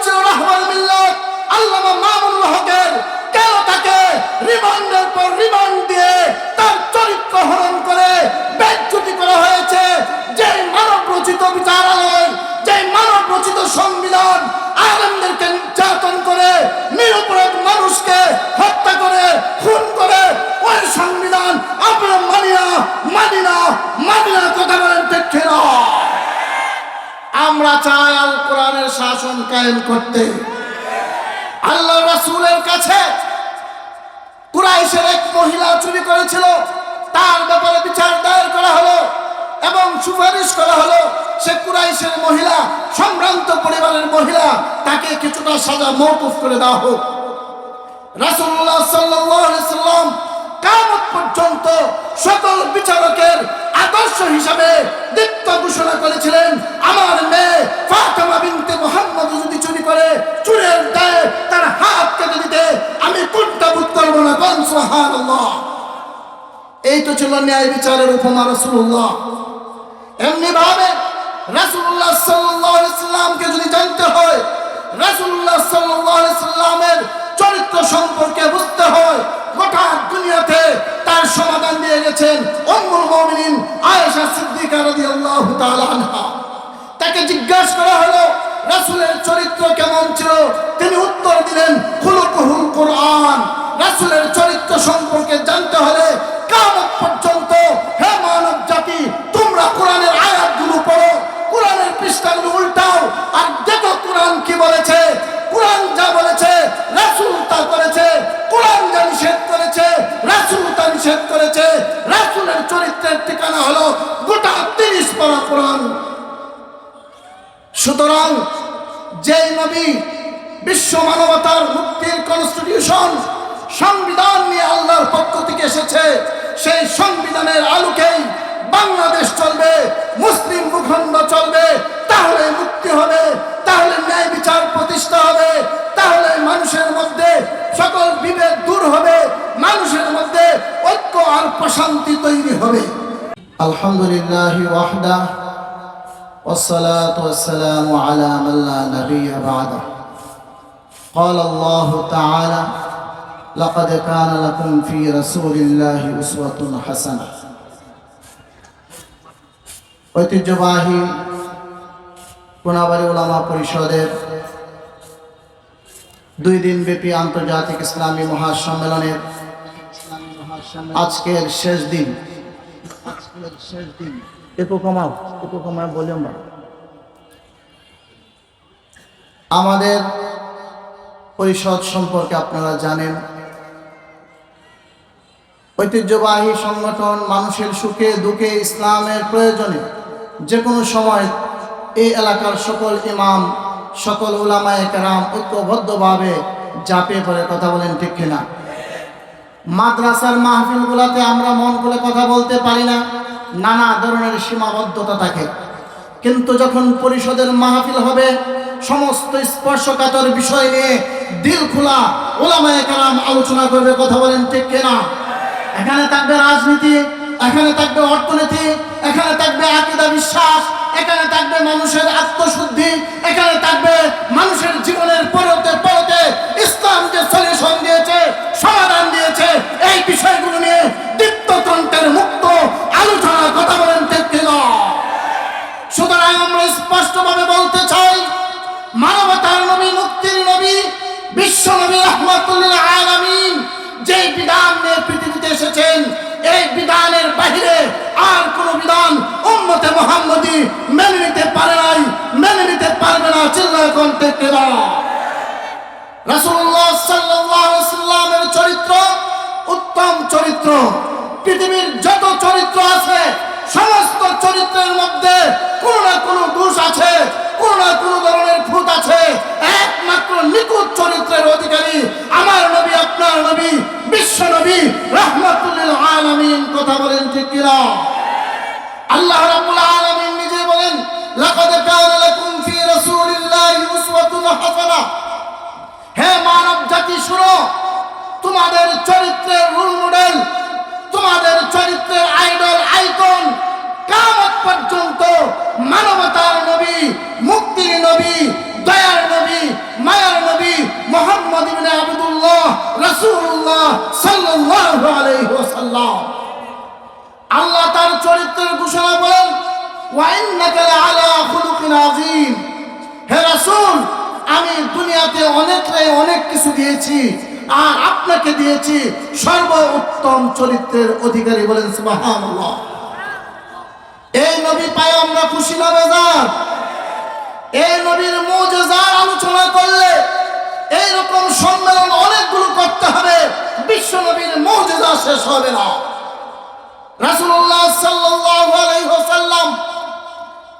ছিল রাহবার মিল্লাত আল্লামা মামুনুল হকের, কেন তাকে রিমান্ডের পর রিমান্ড দিয়ে তার চরিত্র হরণ করে বেজ্জতি করা হয়েছে? যে মানব রচিত বিচারালয়, যে মানব রচিত সংবিধান আলেমদেরকে নির্যাতন করে, নিরপরাধ মানুষকে হত্যা করে, খুন করে, ওই সংবিধান আমরা মানি না কথা বলেন ঠিক না? আমরা চাই আল কোরআনের শাসন কায়েম করতে। আল্লাহ রাসূলের কাছে কুরাইশের এক মহিলা চুরি করেছিল, তার ব্যাপারে বিচার দায়ের করা হলো এবং সুপারিশ করা হলো সে কুরাইশের মহিলা, সম্ভ্রান্ত পরিবারের মহিলা, তাকে কিছুটা সাজা মওকুফ করে দেওয়া হোক। রাসূলুল্লাহ সাল্লাল্লাহু আলাইহি সাল্লাম কিয়ামত পর্যন্ত সকল বিচারকের আদর্শ হিসাবে দীপ্ত ঘোষণা করেছিলেন, আমার মেয়ে ফাতেমা বিনতে মুহাম্মদ যদি চুরি করে, চুরের দায়ে তার হাত কেটে দিতে আমি কুণ্ঠাবোধ করব না। কোন সুবহানাল্লাহ। এই তো ছিল ন্যায় বিচারের উপমা রাসূলুল্লাহ। এমনি ভাবে রাসূলুল্লাহ সাল্লাল্লাহু আলাইহি সাল্লামকে যদি জানতে হয়, রাসূলুল্লাহ সাল্লাল্লাহু আলাইহি সাল্লামের চরিত্র সম্পর্কে বুঝতে হয়, গোটা দুনিয়াতে তার সমাধান দিয়ে গেছেন উম্মুল মুমিনিন আয়েশা সিদ্দিকা রাদিয়াল্লাহু তাআলা আনহা। তাকে জিজ্ঞাসা করা হলো রাসূলের চরিত্র কেমন ছিল, তিনি উত্তর দিলেন খুলুকুহুল কুরআন। রাসূলের চরিত্র সম্পর্কে জানতে হলে কিয়ামত পর্যন্ত হে মানব জাতি, তোমরা কোরআনের আয়াতগুলো পড়ো, কোরআনের পৃষ্ঠাগুলো উল্টাও আর দেখো কোরআন কি বলেছে। কোরআন যা বলেছে রাসূল তা করেছে, কোরআন যা নিষেধ করেছে রাসূল তা নিষেধ করেছে। রাসূলের চরিত্রের ঠিকানা হলো গোটা 30 পারা কোরআন। সুতরাং যেই নবী বিশ্ব মানবতার মুক্তির কনস্টিটিউশন সংবিধান নিয়ে আল্লাহর পক্ষ থেকে এসেছে, সেই সংবিধানের আলোকেই বাংলাদেশ চলবে, মুসলিম ভূখণ্ড চলবে, তাহলে মুক্তি হবে, তাহলে ন্যায় বিচার প্রতিষ্ঠা হবে, তাহলে মানুষের মধ্যে সকল বিভেদ দূর হবে, মানুষের মধ্যে ঐক্য আর প্রশান্তি তৈরি হবে। আলহামদুলিল্লাহ ওয়াহদা والصلاة والسلام على من لا نبي بعده قال الله تعالى لقد كان لكم في رسول الله أسوة حسنة। ঐতিহ্যবাহী কোনাবাড়ী উলামা পরিষদের 2 দিন ব্যাপী আন্তর্জাতিক ইসলামী মহাসম্মেলনের আজকের শেষ দিন। আমাদের পরিষদ সম্পর্কে আপনারা জানেন, ঐতিহ্যবাহী সংগঠন, মানুষের সুখে দুঃখে ইসলামের প্রয়োজনে যে কোনো সময় এই এলাকার সকল ইমাম, সকল উলামায়ে কেরাম ঐক্যবদ্ধভাবে ঝাঁপিয়ে পড়ে কথা বলেন ঠিক কিনা? মাদ্রাসার মাহফিলগুলোতে আমরা মন খুলে কথা বলতে পারি না, নানা ধরনের সীমাবদ্ধতা থাকে, কিন্তু যখন পরিষদের মাহফিল হবে সমস্ত স্পর্শকাতর বিষয় নিয়ে দিল খোলা উলামায়ে কেরাম আলোচনা করবে, কথা বলেন ঠিক কিনা? এখানে থাকবে রাজনীতি, এখানে থাকবে অর্থনীতি, এখানে থাকবে আকীদা বিশ্বাস, এখানে থাকবে মানুষের আত্মশুদ্ধি, এখানে থাকবে মানুষের জীবনের পরতে পরতে ইসলাম যে সলিউশন দিয়েছে, সমাধান দিয়েছে, এই বিষয়গুলো নিয়ে দীপ্তকণ্ঠের মুক্ত আলোচনা, কথা বলেন ঠিক কিনা? সুতরাং আমরা স্পষ্টভাবে বলতে চাই, মানবতার নবী, মুক্তির নবী, বিশ্ব নবী রাহমাতুল লিল আলামিন যে বিধান নিয়ে পৃথিবীতে এসেছেন, এই বিধানের বাহিরে আর কোন বিধান উম্মতে মুহাম্মদী মেনে নিতে পারে নাই, মেনে নিতে পারবে না। চিল্লায় কোন ঠিক কিনা? রাসূলুল্লাহ সাল্লাল্লাহু আলাইহি ওয়াসাল্লামের চরিত্র উত্তম চরিত্র। পৃথিবীর যত চরিত্র আছে সমস্ত চরিত্রের মধ্যে কোনো না কোনো দোষ আছে, কোনো না কোনো ধরনের খুঁত আছে। একমাত্র নিখুঁত চরিত্রের অধিকারী আমার নবী, আপনার নবী, বিশ্ব নবী রাহমাতুল লিল আলামিন, কথা বলেন ঠিক কিনা? আল্লাহ রাব্বুল আলামিন নিজে বলেন, লাকাদ কানা লাকুম ফি রাসূলিল্লাহি উসওয়াতুন হাসানাহ। হে মানব জাতি শুনো, তোমাদের চরিত্রের রোল মডেল, তোমাদের চরিত্রের আইডল, আইকন কিয়ামত পর্যন্ত মানবতার নবী, মুক্তির নবী, দয়ার নবী রাসূলুল্লাহ সাল্লাল্লাহু আলাইহি ওয়াসাল্লাম। আল্লাহ তার চরিত্রের ঘোষণা বলেন, ওয়া ইন্নাকা লাআলা খুলুকিন আযীম। হে রাসূল, আমি দুনিয়াতে অনেক কিছু দিয়েছি, আর আপনাকে দিয়েছি সর্বোত্তম চরিত্রের অধিকারী। বলেন সুবহানাল্লাহ। এই নবী পায় আমরা খুশি না বেজার? এই নবীর মুজিজার আলোচনা করলে এইরকম সম্মেলন অনেকগুলো করতে হবে, বিশ্ব নবীর মুজিজা শেষ হবে না। রাসূলুল্লাহ সাল্লাল্লাহু আলাইহি ওয়াসাল্লাম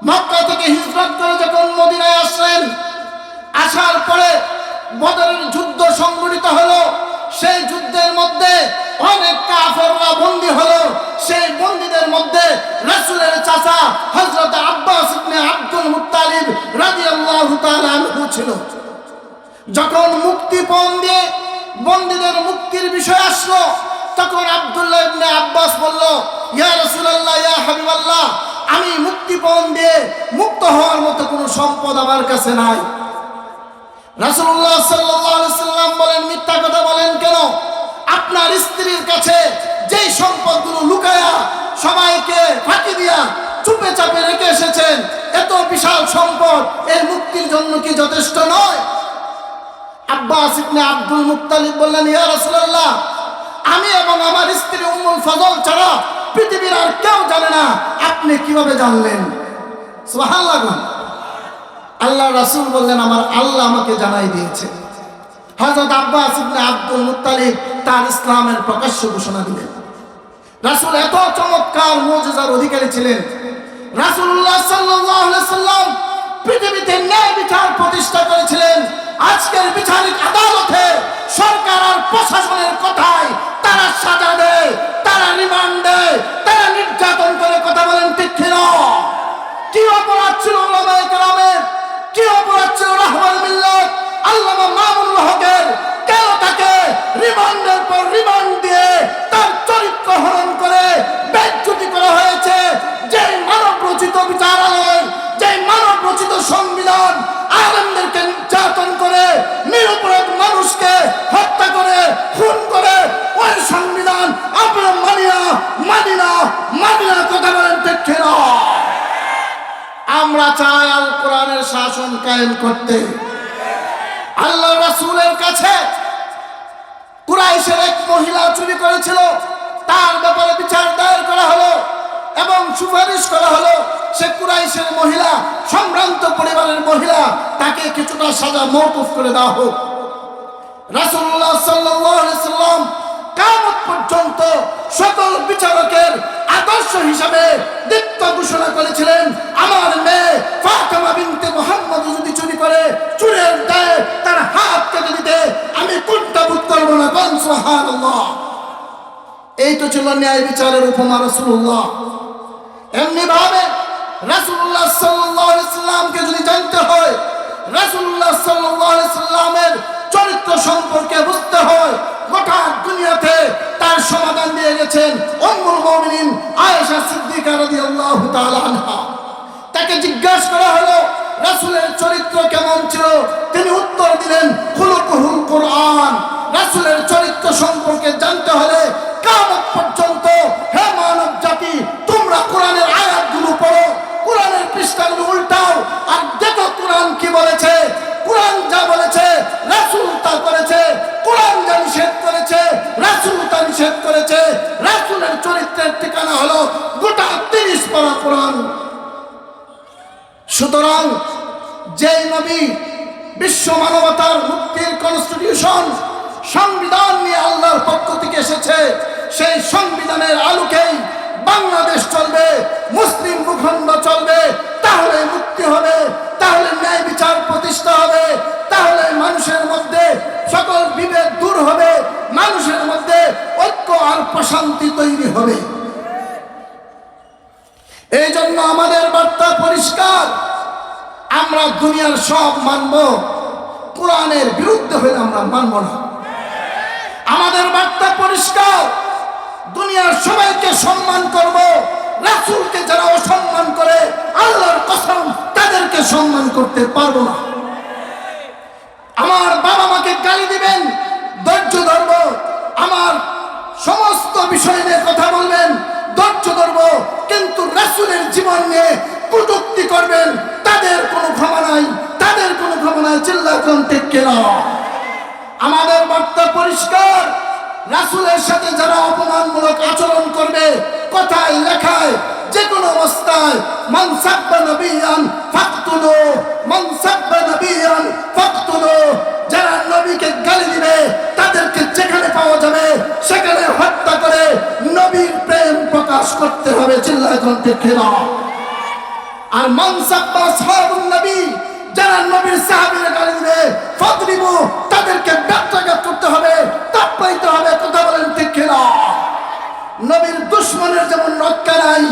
মক্কা থেকে হিজরত করে যখন মদিনায় আসলেন, আসার পরে বদরের যুদ্ধ সংঘটিত হলো। সেই যুদ্ধের মধ্যে অনেক কাফেররা বন্দী হলো। সেই বন্দীদের মধ্যে রাসূলের চাচা হযরত আব্বাস ইবনে আব্দুল মুত্তালিব রাদিয়াল্লাহু তাআলা আনহু ছিল। যখন মুক্তিপণ দিয়ে বন্দীদের মুক্তির বিষয় আসলো, তখন আব্দুল্লাহ ইবনে আব্বাস বলল, ইয়া রাসূলুল্লাহ, ইয়া হাবিবাল্লাহ, আমি মুক্তিপণ দিয়ে মুক্ত হওয়ার মতো কোনো সম্পদ আমার কাছে নাই। রাসূলুল্লাহ সাল্লাল্লাহু আলাইহি ওয়াসাল্লাম বলেন, মিথ্যা কথা বলেন কেন? আপনার স্ত্রীর কাছে যেই সম্পদগুলো লুকায়া সবাইকে ফাঁকি দিয়া চুপে চাপে রেখে এসেছেন, এত বিশাল সম্পদ এর মুক্তির জন্য কি যথেষ্ট নয়? আব্বাস ইবনে আব্দুল মুত্তালিব বললেন, ইয়া রাসূলুল্লাহ, আমি এবং আমার স্ত্রী উম্মুল ফজল ছাড়া পৃথিবীর আর কেউ জানে না, আপনি কিভাবে জানলেন? সুবহানাল্লাহ। আল্লাহ রাসূল বললেন, আমার আল্লাহ আমাকে জানাই দিয়েছে। হযরত আব্বাস ইবনে আব্দুল মুত্তালিব তার ইসলামের প্রকাশ্য ঘোষণা দিলেন। রাসূল এত চমৎকার মুজিজার অধিকারী ছিলেন। রাসূলুল্লাহ সাল্লাল্লাহু আলাইহি ওয়াসাল্লাম পৃথিবীতে ন্যায় বিচার প্রতিষ্ঠা করেছিলেন। আজকের বিচারিক আদালতে সরকার আর প্রশাসনের কথায় তারা সাজা দেয়, তারা রিমান্ড দেয়, তারা নির্যাতন করে। কথা বলেন ঠিক কিনা? কি অপরাধ ছিল উলামায়ে কেরামের? কি অপরাধ ছিল রাহবার মিল্লাত আল্লামা মামুনুল হকের? কেন তাকে রিমান্ডের পর রিমান্ড দিয়ে তার চরিত্র হরণ করে বেইজ্জতি করা হয়েছে? যে মানব রচিত বিচারালয়, যে মানব রচিত সংবিধান আলেমদেরকে নির্যাতন করে, নিরপরাধ মানুষকে হত্যা করে, খুন করে, ওই সংবিধান আমরা মানি না। কথা বলেন ঠিক কিনা? আমরা চাই আল কোরআনের শাসন কায়েম করতে। আল্লাহ রাসূলের কাছে কুরাইশের এক মহিলা চুরি করেছিল, তার ব্যাপারে বিচার দায়ের করা হলো এবং সুপারিশ করা হলো। সে কুরাইশের মহিলা, সম্ভ্রান্ত পরিবারের মহিলা, তাকে কিছুটা সাজা মওকুফ করে দেওয়া হোক। রাসূলুল্লাহ সাল্লাল্লাহু আলাইহি ওয়াসাল্লাম কিয়ামত পর্যন্ত সকল বিচারকের আদর্শ হিসাবে দীপ্ত ঘোষণা করেছিলেন, আমার মেয়ে ফাতেমা বিনতে মুহাম্মদ যদি চুরি করে, চুরের দায়ে তার হাত কেটে দিতে আমি কুণ্ঠাবোধ করব না। সুবহানাল্লাহ। এই তো ছিল ন্যায় বিচারের উপমা রাসূলুল্লাহ। এমনি ভাবে রাসূলুল্লাহ সাল্লাল্লাহু আলাইহি ওয়াসাল্লামকে যদি জানতে হয়, রাসূলুল্লাহ সাল্লাল্লাহু আলাইহি ওয়াসাল্লামের চরিত্র সম্পর্কে বুঝতে হয়, গোটা দুনিয়াতে তার সমাধান দিয়ে গেছেন উম্মুল মুমিনিন আয়েশা সিদ্দিকা রাদিয়াল্লাহু তাআলা আনহা। তাকে জিজ্ঞাসা করা হলো, রাসূলের চরিত্র কেমন ছিল? তিনি উত্তর দিলেন, খুলুকুহুল কুরআন। রাসূলের চরিত্র সম্পর্কে জানতে হলে কিয়ামত পর্যন্ত হে মানব জাতি, তোমরা কোরআনের আয়াতগুলো পড়ো, কোরআনের পৃষ্ঠাগুলো উল্টাও, আর দেখো কোরআন কি বলেছে। কোরআন যা বলেছে রাসূল তা করেছে, কোরআন যা নিষেধ করেছে রাসূল তা নিষেধ করেছে। রাসূলের চরিত্রের ঠিকানা হলো গোটা 30 পারা কোরআন। সুতরাং যেই নবী বিশ্ব মানবতার মুক্তির কনস্টিটিউশন সংবিধান নিয়ে আল্লাহর পক্ষ থেকে এসেছে, সেই সংবিধানের আলোকেই বাংলাদেশ চলবে, মুসলিম ভূখণ্ড চলবে। তাহলে মুক্তি হবে, তাহলে ন্যায় বিচার প্রতিষ্ঠা হবে, তাহলে মানুষের মধ্যে সকল বিভেদ দূর হবে, মানুষের মধ্যে ঐক্য আর প্রশান্তি তৈরি হবে। এই জন্য আমাদের বার্তা পরিষ্কার, আমরা দুনিয়ার সব মানব, কোরআনের বিরুদ্ধে হলে আমরা মানব না। আমাদের বার্তা পরিষ্কার, দুনিয়ার সবাইকে সম্মান করব, রাসূলকে যারা অসম্মান করে আল্লাহর কসম তাদেরকে সম্মান করতে পারবো না। আমার বাবা মাকে গালি দিবেন, ধৈর্য ধরবো, বিষয় নিয়ে কথা বলবেন, ধৈর্য ধরবো, কিন্তু রাসূলের জীবন নিয়ে কটূক্তি করবেন, তাদের কোনো ক্ষমা নাই, তাদের কোনো ক্ষমা নাই। চিল্লায় কোন ঠিক কিনা? আমাদের বার্তা পরিষ্কার, রাসূলের সাথে যারা অপমানমূলক আচরণ করবে, কথায় লেখায় যে কোনো অবস্থায়, মান সাব্বা নবিয়ান ফাকতুলু, মান সাব্বা নবিয়ান ফাকতুলু, যারা নবীকে গালি দিবে তাদেরকে যেখানে পাওয়া যাবে সেখানে হত্যা করে নবীর প্রেম প্রকাশ করতে হবে। চিল্লায় কোন ঠিক কিনা? আর মান সাব্বা আসহাবুন নবী, যারা নবীর সাহাবীরা গালি দিবে, ফাদরিবু, তাদেরকে ব্যর্থঘাত করতে হবে, তাপাইতে হবে। কথা বলেন ঠিক কিনা? নবীর দুশমনের যেমন রক্ষা নাই,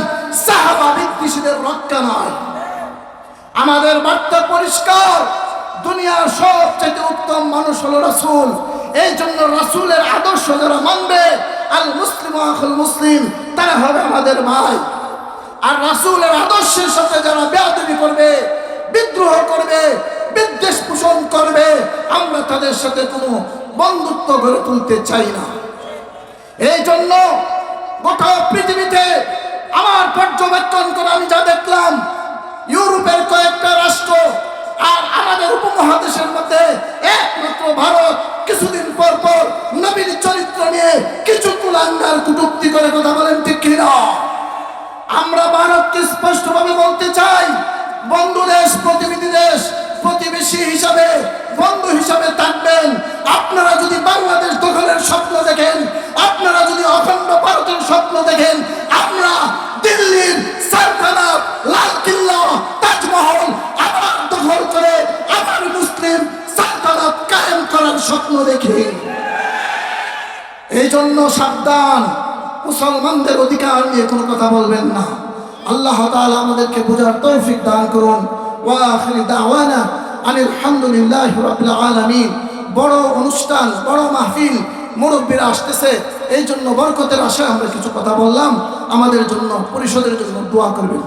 সাহাবা বিদ্বেষীদের রক্ষা নাই। আমাদের বার্তা পরিষ্কার, দুনিয়ার সবচেয়ে উত্তম মানুষ হলো রাসূল। এই জন্য রাসূলের আদর্শ যারা মানবে, আল মুসলিমু আখুল মুসলিম, তারা হবে আমাদের ভাই। আর রাসূলের আদর্শের সাথে যারা বেয়াদবি করবে, বিদ্রোহ করবে, বিদ্বেষ পোষণ করবে, আমরা তাদের সাথে কোনো বন্ধুত্ব গড়ে তুলতে চাই না। এই জন্য গোটা পৃথিবীতে আমার পর্যবেক্ষণ করে আমি যা দেখলাম, ইউরোপের কয়েকটা রাষ্ট্র আর আমাদের উপমহাদেশের মধ্যে একমাত্র ভারত কিছুদিন পর পর নবীর চরিত্র নিয়ে কিছু কুলাঙ্গার কটূক্তি করে। কথা বলেন ঠিক কিনা? আমরা ভারতকে স্পষ্টভাবে বলতে চাই, বন্ধু দেশ, প্রতিবেশী দেশ, প্রতিবেশী হিসাবে, বন্ধু হিসাবে থাকবেন। আপনারা যদি বাংলাদেশ দখলের স্বপ্ন দেখেন, আপনারা যদি অখণ্ড ভারতের স্বপ্ন দেখেন, আমরা দিল্লির সালতানাত, লালকিল্লা, তাজমহল আবার দখল করে আবার মুসলিম সালতানাত কায়েম করার স্বপ্ন দেখি। এই জন্য সাবধান, মুসলমানদের অধিকার নিয়ে কোনো কথা বলবেন না। আল্লাহ তাআলা আমাদেরকে বোঝার তৌফিক দান করুন। ওয়া আখির দাওয়ানা আনিল হামদুলিল্লাহি রাব্বিল আলামিন। বড় অনুষ্ঠান, বড় মাহফিল, মুরব্বীরা আসতেছে, এই জন্য বরকতের আশায় আমরা কিছু কথা বললাম। আমাদের জন্য, পরিষদের জন্য দোয়া করবেন।